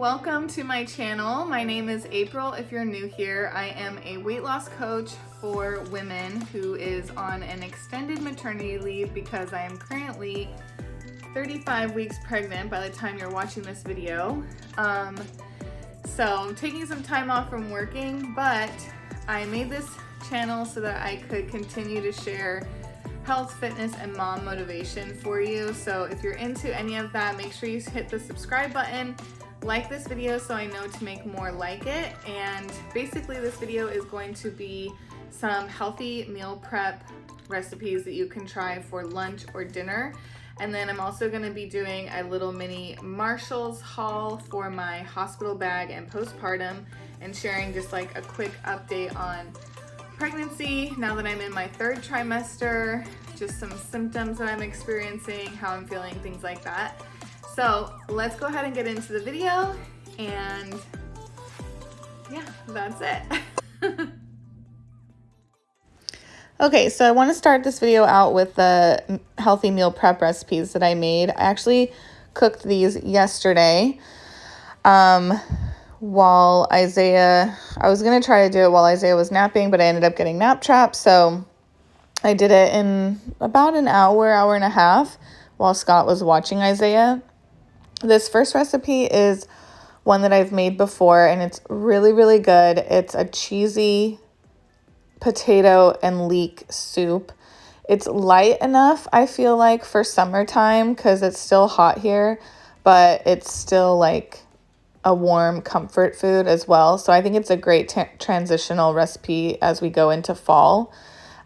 welcome to my channel. My name is April. If you're new here, I am a weight loss coach for women who is on an extended maternity leave because I am currently 35 weeks pregnant by the time you're watching this video. So I'm taking some time off from working, but I made this channel so that I could continue to share health, fitness, and mom motivation for you. So if you're into any of that, make sure you hit the subscribe button, like this video so I know to make more like it. And basically this video is going to be some healthy meal prep recipes that you can try for lunch or dinner. And then I'm also going to be doing a little mini Marshalls haul for my hospital bag and postpartum, and sharing just like a quick update on pregnancy now that I'm in my third trimester, just some symptoms that I'm experiencing, how I'm feeling, things like that. So let's go ahead and get into the video, and yeah, that's it. Okay, so I want to start this video out with the healthy meal prep recipes that I made. I actually cooked these yesterday while I was going to try to do it while Isaiah was napping, but I ended up getting nap trapped. So I did it in about an hour and a half while Scott was watching Isaiah. This first recipe is one that I've made before, and it's really, really good. It's a cheesy potato and leek soup. It's light enough, I feel like, for summertime because it's still hot here, but it's still like a warm comfort food as well. So I think it's a great transitional recipe as we go into fall.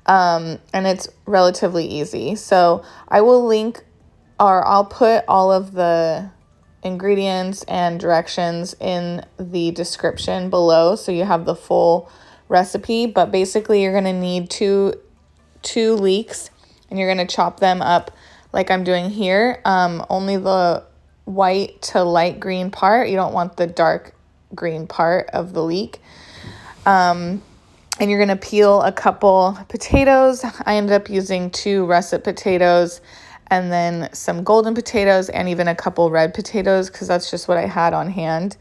And it's relatively easy. So I will link, or I'll put all of the ingredients and directions in the description below so you have the full recipe. But basically you're going to need two leeks, and you're going to chop them up like I'm doing here. Only the white to light green part. You don't want the dark green part of the leek. And you're going to peel a couple potatoes. I ended up using 2 russet potatoes, and then some golden potatoes, and even a couple red potatoes because that's just what I had on hand.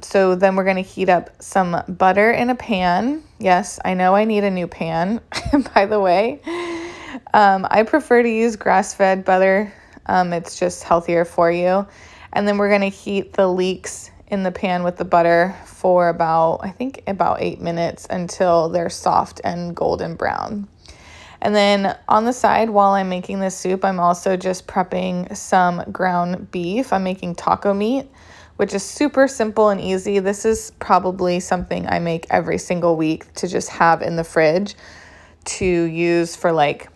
So then we're going to heat up some butter in a pan. Yes, I know I need a new pan, by the way. I prefer to use grass-fed butter. It's just healthier for you. And then we're going to heat the leeks in the pan with the butter for about 8 minutes until they're soft and golden brown. And then on the side, while I'm making this soup, I'm also just prepping some ground beef. I'm making taco meat, which is super simple and easy. This is probably something I make every single week to just have in the fridge to use for like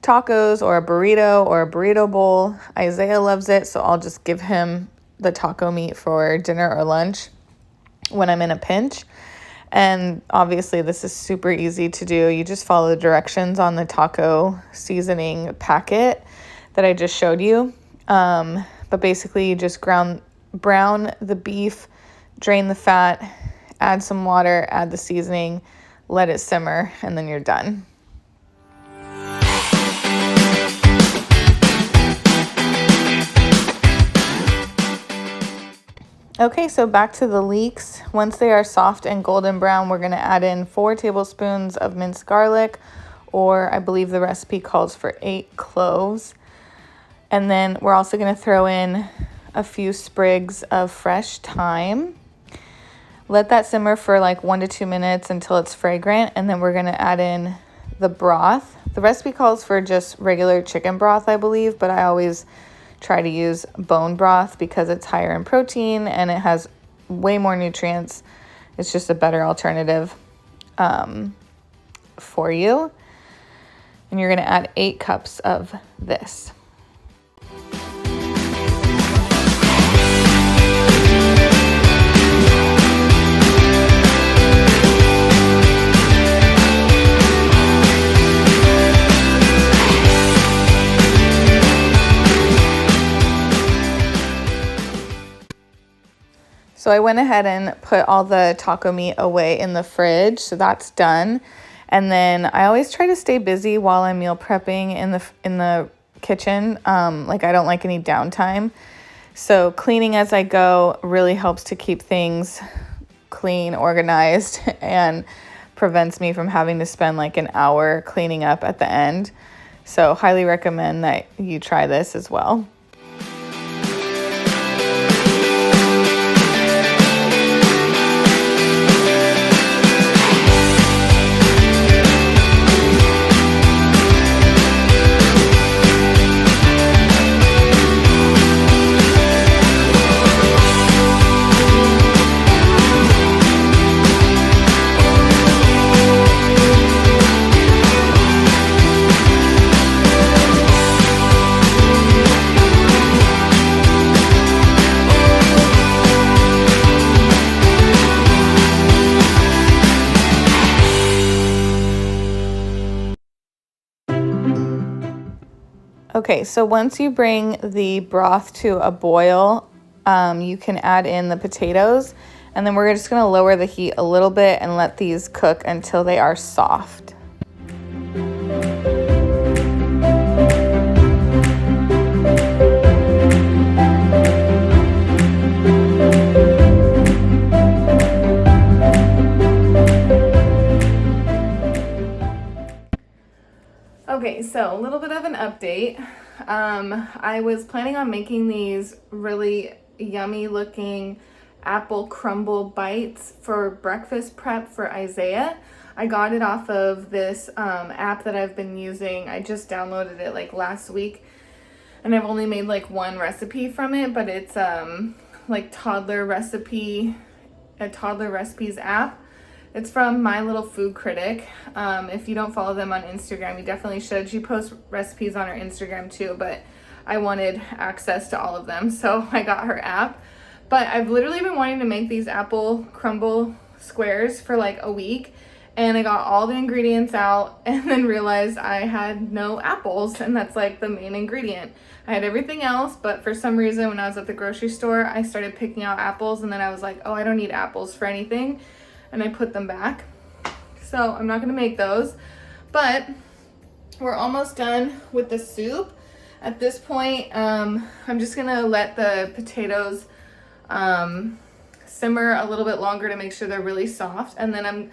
tacos or a burrito bowl. Isaiah loves it, so I'll just give him the taco meat for dinner or lunch when I'm in a pinch. And obviously this is super easy to do. You just follow the directions on the taco seasoning packet that I just showed you. But basically you just brown the beef, drain the fat, add some water, add the seasoning, let it simmer, and then you're done. Okay, so back to the leeks. Once they are soft and golden brown, we're going to add in 4 tablespoons of minced garlic, or I believe the recipe calls for 8 cloves. And then we're also going to throw in a few sprigs of fresh thyme. Let that simmer for like 1 to 2 minutes until it's fragrant, and then we're going to add in the broth. The recipe calls for just regular chicken broth, I believe, but I always try to use bone broth because it's higher in protein and it has way more nutrients. It's just a better alternative for you. And you're going to add 8 cups of this. So I went ahead and put all the taco meat away in the fridge, so that's done. And then I always try to stay busy while I'm meal prepping in the kitchen. Like I don't like any downtime. So cleaning as I go really helps to keep things clean, organized, and prevents me from having to spend like an hour cleaning up at the end. So highly recommend that you try this as well. Okay, so once you bring the broth to a boil, you can add in the potatoes, and then we're just going to lower the heat a little bit and let these cook until they are soft. Okay, so a little bit of an update. I was planning on making these really yummy looking apple crumble bites for breakfast prep for Isaiah. I got it off of this app that I've been using. I just downloaded it like last week, and I've only made like one recipe from it, but it's like a toddler recipes app. It's from My Little Food Critic. If you don't follow them on Instagram, you definitely should. She posts recipes on her Instagram too, but I wanted access to all of them, so I got her app. But I've literally been wanting to make these apple crumble squares for like a week, and I got all the ingredients out and then realized I had no apples, and that's like the main ingredient. I had everything else, but for some reason when I was at the grocery store, I started picking out apples, and then I was like, oh, I don't need apples for anything. And I put them back. So I'm not gonna make those, but we're almost done with the soup. At this point, I'm just gonna let the potatoes simmer a little bit longer to make sure they're really soft. And then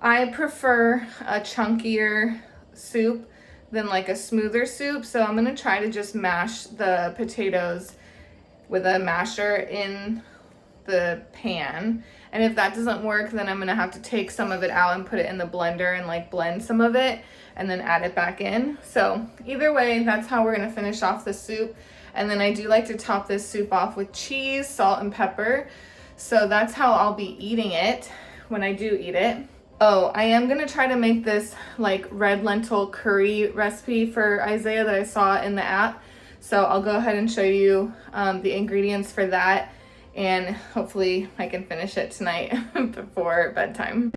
I prefer a chunkier soup than like a smoother soup. So I'm gonna try to just mash the potatoes with a masher in the pan. And if that doesn't work, then I'm gonna have to take some of it out and put it in the blender and like blend some of it and then add it back in. So either way, that's how we're gonna finish off the soup. And then I do like to top this soup off with cheese, salt, and pepper. So that's how I'll be eating it when I do eat it. Oh, I am gonna try to make this like red lentil curry recipe for Isaiah that I saw in the app. So I'll go ahead and show you the ingredients for that. And hopefully I can finish it tonight before bedtime.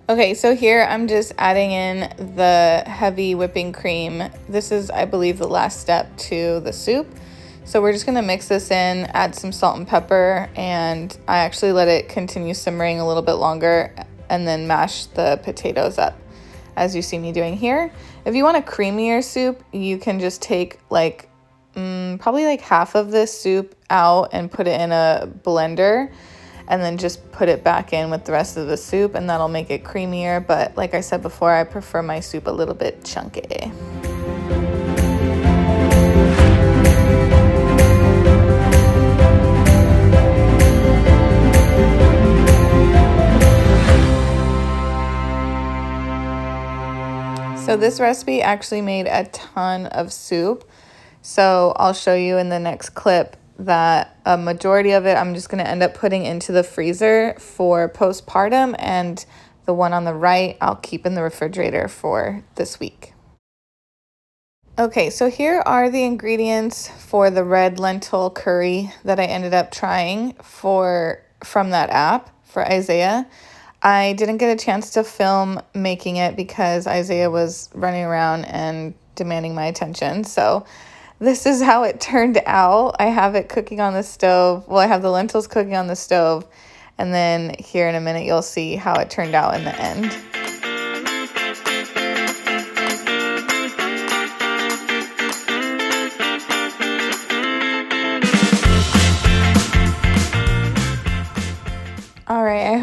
Okay, so here I'm just adding in the heavy whipping cream. This is, I believe, the last step to the soup. So we're just gonna mix this in, add some salt and pepper, and I actually let it continue simmering a little bit longer and then mash the potatoes up, as you see me doing here. If you want a creamier soup, you can just take like probably like half of this soup out and put it in a blender and then just put it back in with the rest of the soup, and that'll make it creamier. But like I said before, I prefer my soup a little bit chunky. So this recipe actually made a ton of soup. So I'll show you in the next clip that a majority of it I'm just going to end up putting into the freezer for postpartum, and the one on the right I'll keep in the refrigerator for this week. Okay, so here are the ingredients for the red lentil curry that I ended up trying from that app for Isaiah. I didn't get a chance to film making it because Isaiah was running around and demanding my attention. So this is how it turned out. I have it cooking on the stove. Well, I have the lentils cooking on the stove. And then here in a minute, you'll see how it turned out in the end.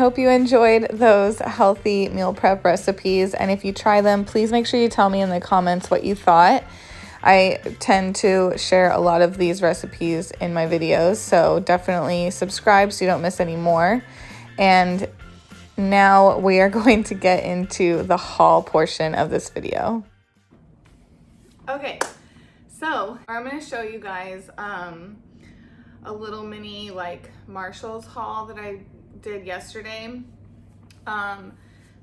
hope you enjoyed those healthy meal prep recipes. And if you try them, please make sure you tell me in the comments what you thought. I tend to share a lot of these recipes in my videos, so definitely subscribe so you don't miss any more. And now we are going to get into the haul portion of this video. Okay, so I'm going to show you guys a little mini like Marshall's haul that I did yesterday.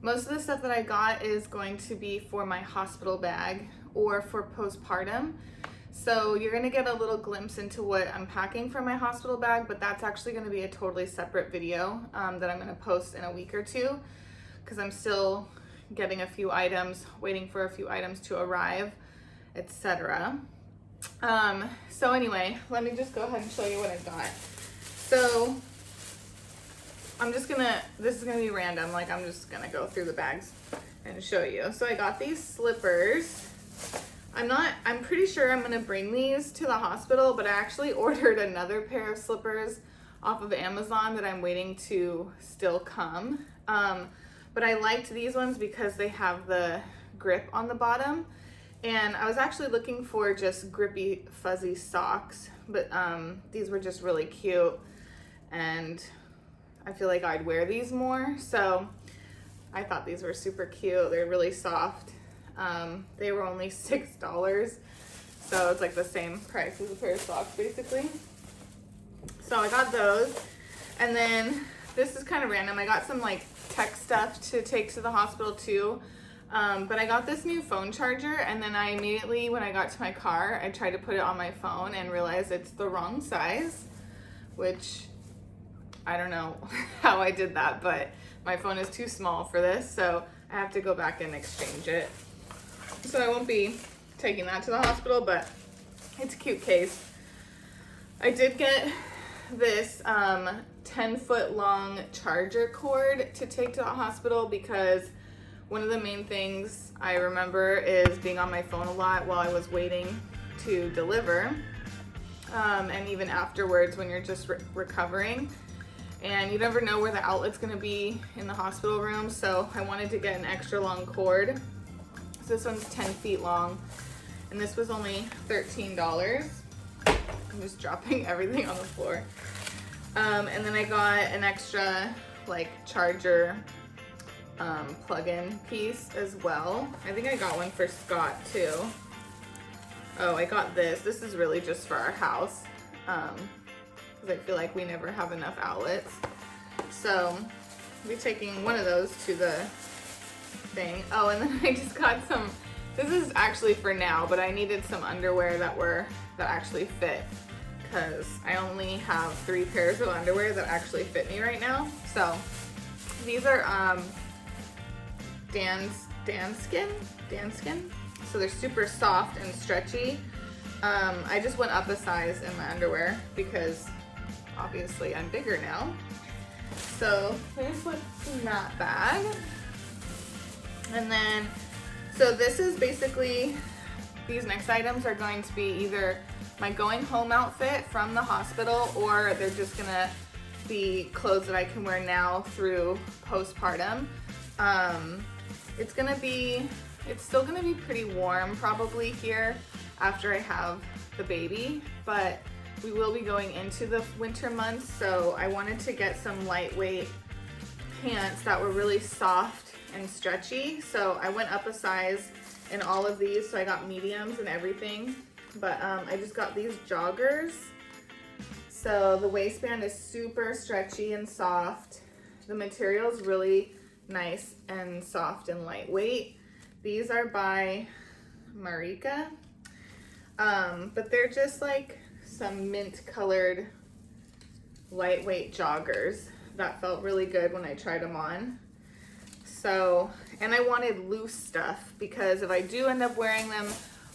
Most of the stuff that I got is going to be for my hospital bag or for postpartum. So you're gonna get a little glimpse into what I'm packing for my hospital bag, but that's actually gonna be a totally separate video that I'm gonna post in a week or two, because I'm still getting a few items, waiting for a few items to arrive, etc. So anyway, let me just go ahead and show you what I got. So this is gonna be random, like I'm just gonna go through the bags and show you. So I got these slippers. I'm pretty sure I'm gonna bring these to the hospital, but I actually ordered another pair of slippers off of Amazon that I'm waiting to still come. But I liked these ones because they have the grip on the bottom. And I was actually looking for just grippy, fuzzy socks, but these were just really cute. And I feel like I'd wear these more. So I thought these were super cute. They're really soft. They were only $6, so it's like the same price as a pair of socks basically. So I got those, and then this is kind of random. I got some like tech stuff to take to the hospital too, but I got this new phone charger, and then I immediately, when I got to my car, I tried to put it on my phone and realized it's the wrong size, which I don't know how I did that, but my phone is too small for this, so I have to go back and exchange it. So I won't be taking that to the hospital, but it's a cute case. I did get this 10-foot long charger cord to take to the hospital, because one of the main things I remember is being on my phone a lot while I was waiting to deliver, and even afterwards when you're just recovering. And you never know where the outlet's gonna be in the hospital room, so I wanted to get an extra long cord. So this one's 10 feet long, and this was only $13. I'm just dropping everything on the floor. And then I got an extra like charger plug-in piece as well. I think I got one for Scott too. Oh, I got this. This is really just for our house, because I feel like we never have enough outlets. So I'll be taking one of those to the thing. Oh, and then I just got some, this is actually for now, but I needed some underwear that actually fit, because I only have 3 pairs of underwear that actually fit me right now. So these are Danskin. So they're super soft and stretchy. I just went up a size in my underwear because obviously I'm bigger now. So here's what's in that bag. And then, so this is basically, these next items are going to be either my going home outfit from the hospital, or they're just gonna be clothes that I can wear now through postpartum. It's still gonna be pretty warm probably here after I have the baby, but we will be going into the winter months, so I wanted to get some lightweight pants that were really soft and stretchy. So I went up a size in all of these, so I got mediums and everything, but I just got these joggers. So the waistband is super stretchy and soft. The material is really nice and soft and lightweight. These are by Marika, but they're just like some mint colored lightweight joggers that felt really good when I tried them on. So, and I wanted loose stuff, because if I do end up wearing them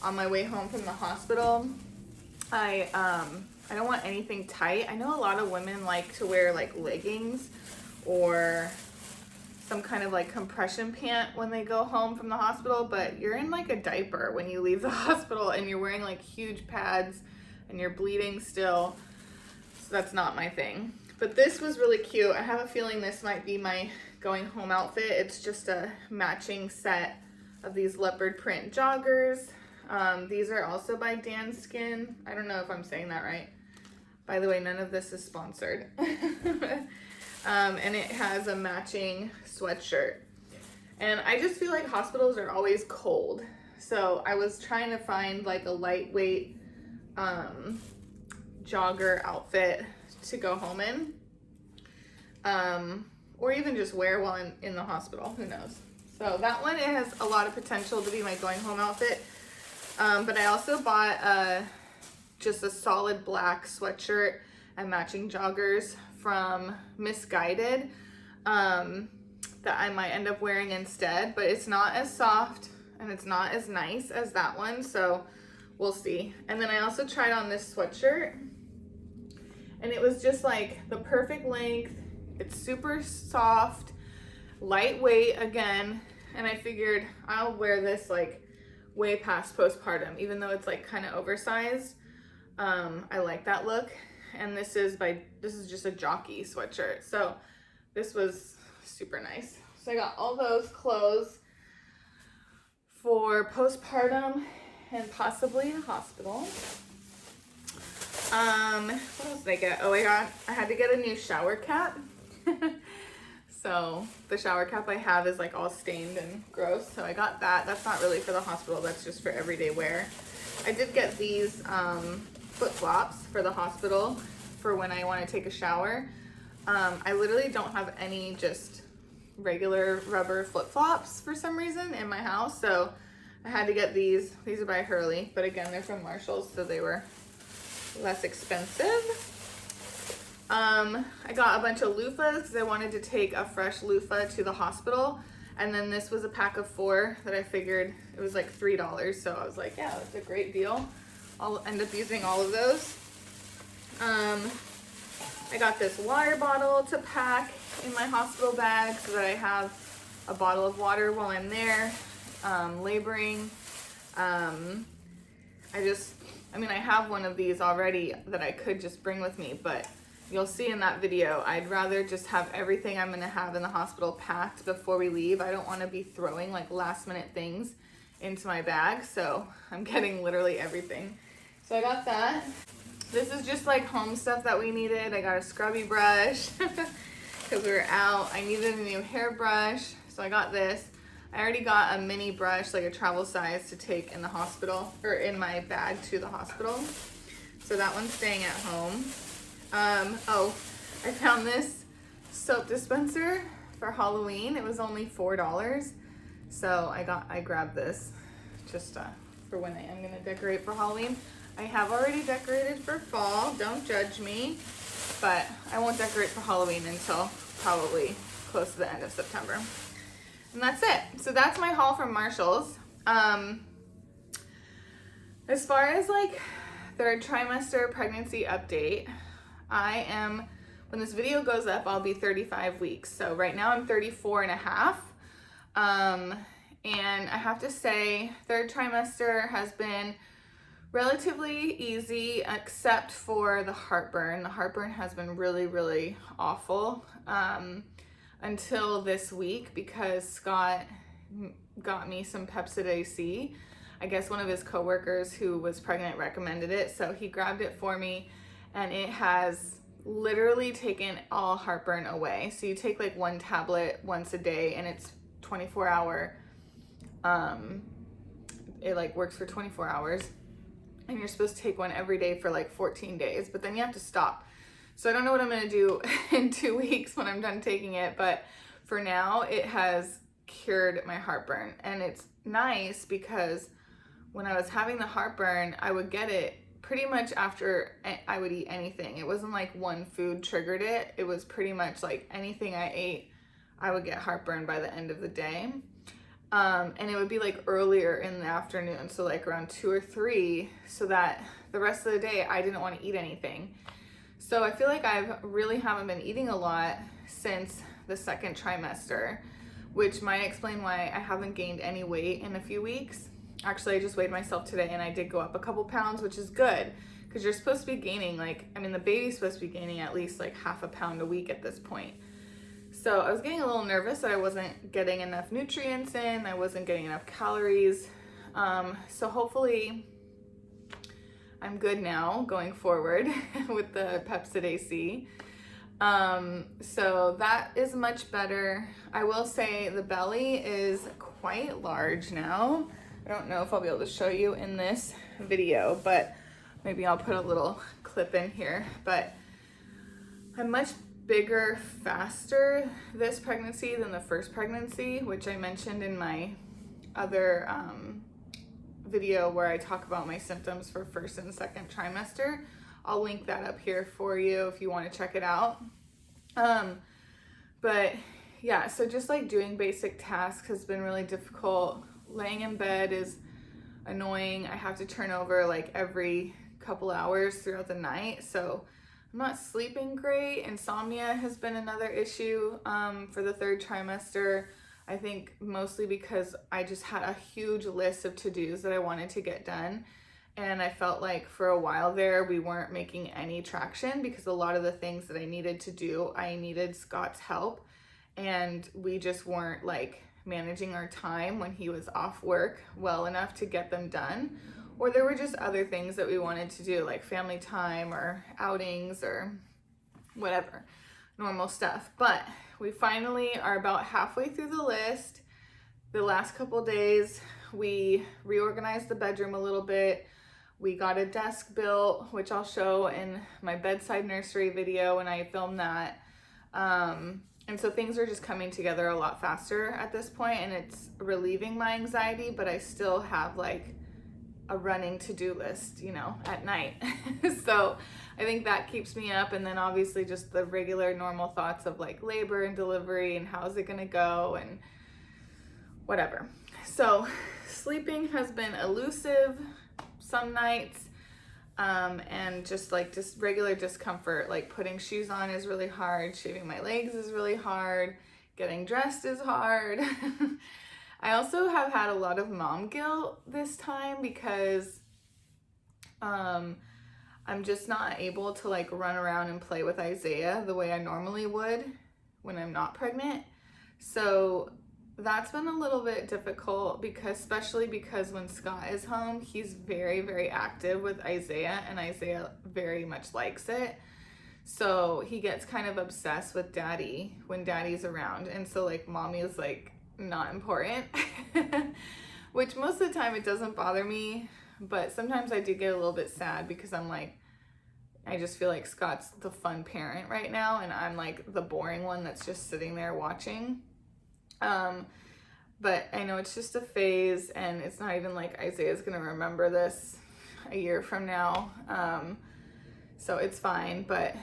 on my way home from the hospital, I don't want anything tight. I know a lot of women like to wear like leggings or some kind of like compression pant when they go home from the hospital, but you're in like a diaper when you leave the hospital and you're wearing like huge pads and you're bleeding still. So that's not my thing. But this was really cute. I have a feeling this might be my going home outfit. It's just a matching set of these leopard print joggers. These are also by Dan Skin. I don't know if I'm saying that right. By the way, none of this is sponsored. And it has a matching sweatshirt. And I just feel like hospitals are always cold. So I was trying to find like a lightweight jogger outfit to go home in. Or even just wear while I'm in the hospital, who knows. So that one, it has a lot of potential to be my going home outfit. But I also bought just a solid black sweatshirt and matching joggers from Misguided that I might end up wearing instead, but it's not as soft and it's not as nice as that one, so we'll see. And then I also tried on this sweatshirt, and it was just like the perfect length. It's super soft, lightweight again, and I figured I'll wear this like way past postpartum, even though it's like kind of oversized. I like that look. And this is just a jockey sweatshirt. So this was super nice. So I got all those clothes for postpartum and possibly the hospital. What else did I get? Oh, I had to get a new shower cap. So the shower cap I have is like all stained and gross. So I got that. That's not really for the hospital. That's just for everyday wear. I did get these flip-flops for the hospital for when I want to take a shower. I literally don't have any just regular rubber flip-flops for some reason in my house, so I had to get these. These are by Hurley, but again, they're from Marshall's, so they were less expensive. I got a bunch of loofahs because I wanted to take a fresh loofah to the hospital, and then this was a pack of 4 that I figured it was like $3, so I was like, yeah, that's a great deal. I'll end up using all of those. I got this water bottle to pack in my hospital bag so that I have a bottle of water while I'm there laboring. I have one of these already that I could just bring with me, but you'll see in that video, I'd rather just have everything I'm gonna have in the hospital packed before we leave. I don't wanna be throwing like last minute things into my bag, so I'm getting literally everything. So I got that. This is just like home stuff that we needed. I got a scrubby brush because we were out. I needed a new hairbrush, so I got this. I already got a mini brush, like a travel size, to take in the hospital, or in my bag to the hospital. So that one's staying at home. Oh, I found this soap dispenser for Halloween. It was only $4. So I grabbed this just for when I am gonna decorate for Halloween. I have already decorated for fall, don't judge me, but I won't decorate for Halloween until probably close to the end of September. And that's it. So that's my haul from Marshall's. As far as like third trimester pregnancy update, when this video goes up, I'll be 35 weeks. So right now I'm 34 and a half. And I have to say, third trimester has been relatively easy, except for the heartburn. The heartburn has been really, really awful until this week, because Scott got me some Pepcid AC. I guess one of his coworkers who was pregnant recommended it, so he grabbed it for me, and it has literally taken all heartburn away. So you take like 1 tablet once a day, and it's 24-hour. It like works for 24 hours. And you're supposed to take one every day for like 14 days, but then you have to stop. So I don't know what I'm gonna do in 2 weeks when I'm done taking it, but for now it has cured my heartburn. And it's nice because when I was having the heartburn, I would get it pretty much after I would eat anything. It wasn't like one food triggered it. It was pretty much like anything I ate, I would get heartburn by the end of the day. And it would be like earlier in the afternoon, so like around 2 or 3, so that the rest of the day I didn't want to eat anything. So I feel like I really haven't been eating a lot since the second trimester, which might explain why I haven't gained any weight in a few weeks. Actually, I just weighed myself today and I did go up a couple pounds, which is good because you're supposed to be gaining like, I mean, the baby's supposed to be gaining at least like half a pound a week at this point. So I was getting a little nervous that I wasn't getting enough nutrients in, I wasn't getting enough calories. So hopefully I'm good now going forward with the Pepcid AC. So that is much better. I will say the belly is quite large now. I don't know if I'll be able to show you in this video, but maybe I'll put a little clip in here. But I'm much bigger, faster this pregnancy than the first pregnancy, which I mentioned in my other video where I talk about my symptoms for first and second trimester. I'll link that up here for you if you want to check it out. But yeah, so just like doing basic tasks has been really difficult. Laying in bed is annoying. I have to turn over like every couple hours throughout the night, so I'm not sleeping great. Insomnia has been another issue for the third trimester. I think mostly because I just had a huge list of to-dos that I wanted to get done. And I felt like for a while there, we weren't making any traction because a lot of the things that I needed to do, I needed Scott's help. And we just weren't like managing our time when he was off work well enough to get them done. Or there were just other things that we wanted to do, like family time or outings or whatever, normal stuff. But we finally are about halfway through the list. The last couple days, we reorganized the bedroom a little bit. We got a desk built, which I'll show in my bedside nursery video when I film that. And so things are just coming together a lot faster at this point, and it's relieving my anxiety, but I still have like a running to-do list, you know, at night. So I think that keeps me up. And then obviously just the regular normal thoughts of like labor and delivery and how's it gonna go and whatever. So sleeping has been elusive some nights, and just regular discomfort, like putting shoes on is really hard, shaving my legs is really hard, getting dressed is hard. I also have had a lot of mom guilt this time because I'm just not able to like run around and play with Isaiah the way I normally would when I'm not pregnant. So that's been a little bit difficult especially because when Scott is home, he's very, very active with Isaiah, and Isaiah very much likes it. So he gets kind of obsessed with daddy when daddy's around. And so like mommy is like not important, which most of the time it doesn't bother me, but sometimes I do get a little bit sad because I'm like, I just feel like Scott's the fun parent right now and I'm like the boring one that's just sitting there watching. But I know it's just a phase, and it's not even like Isaiah's gonna remember this a year from now. So it's fine, but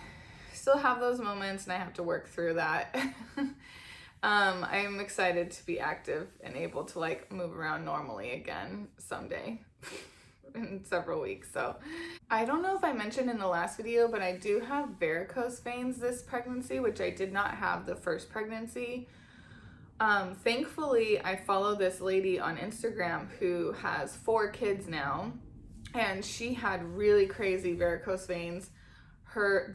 still have those moments and I have to work through that. I am excited to be active and able to like move around normally again someday in several weeks. So I don't know if I mentioned in the last video, but I do have varicose veins this pregnancy, which I did not have the first pregnancy. Thankfully, I follow this lady on Instagram who has 4 kids now, and she had really crazy varicose veins her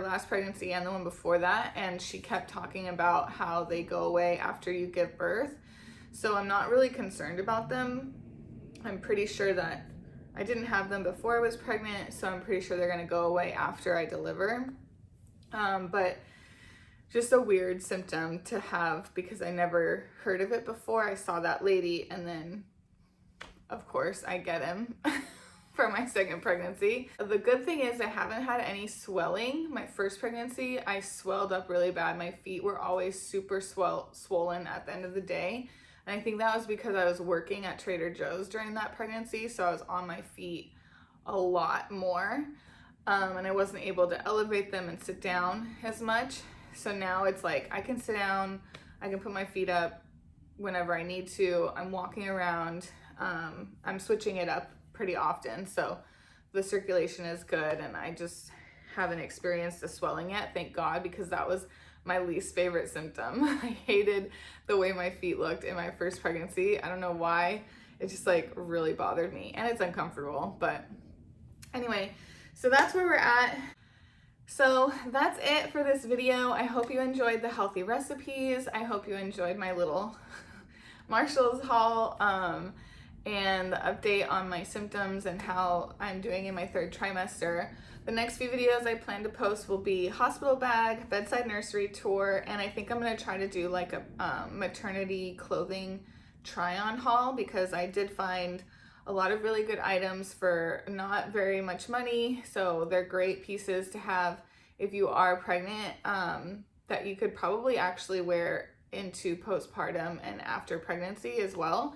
last pregnancy and the one before that, and she kept talking about how they go away after you give birth. So I'm not really concerned about them. I'm pretty sure that I didn't have them before I was pregnant, so I'm pretty sure they're gonna go away after I deliver. But just a weird symptom to have because I never heard of it before. I saw that lady, and then of course I get him for my second pregnancy. The good thing is I haven't had any swelling. My first pregnancy, I swelled up really bad. My feet were always super swollen at the end of the day. And I think that was because I was working at Trader Joe's during that pregnancy, so I was on my feet a lot more. And I wasn't able to elevate them and sit down as much. So now it's like I can sit down, I can put my feet up whenever I need to. I'm walking around, I'm switching it up pretty often, so the circulation is good, and I just haven't experienced the swelling yet, thank God, because that was my least favorite symptom. I hated the way my feet looked in my first pregnancy. I don't know why, it just like really bothered me, and it's uncomfortable. But anyway, So that's where we're at. So that's it for this video. I hope you enjoyed the healthy recipes. I hope you enjoyed my little Marshall's haul and the update on my symptoms and how I'm doing in my 3rd trimester. The next few videos I plan to post will be hospital bag, bedside nursery tour, and I think I'm gonna try to do like a maternity clothing try-on haul, because I did find a lot of really good items for not very much money. So they're great pieces to have if you are pregnant, that you could probably actually wear into postpartum and after pregnancy as well.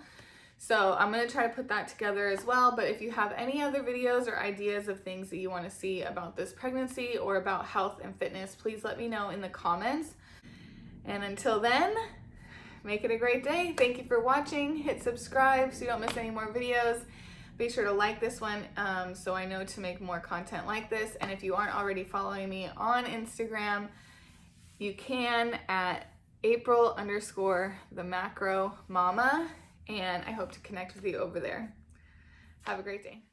So I'm gonna try to put that together as well. But if you have any other videos or ideas of things that you wanna see about this pregnancy or about health and fitness, please let me know in the comments. And until then, make it a great day. Thank you for watching. Hit subscribe so you don't miss any more videos. Be sure to like this one so I know to make more content like this. And if you aren't already following me on Instagram, you can at April_the macro mama. And I hope to connect with you over there. Have a great day.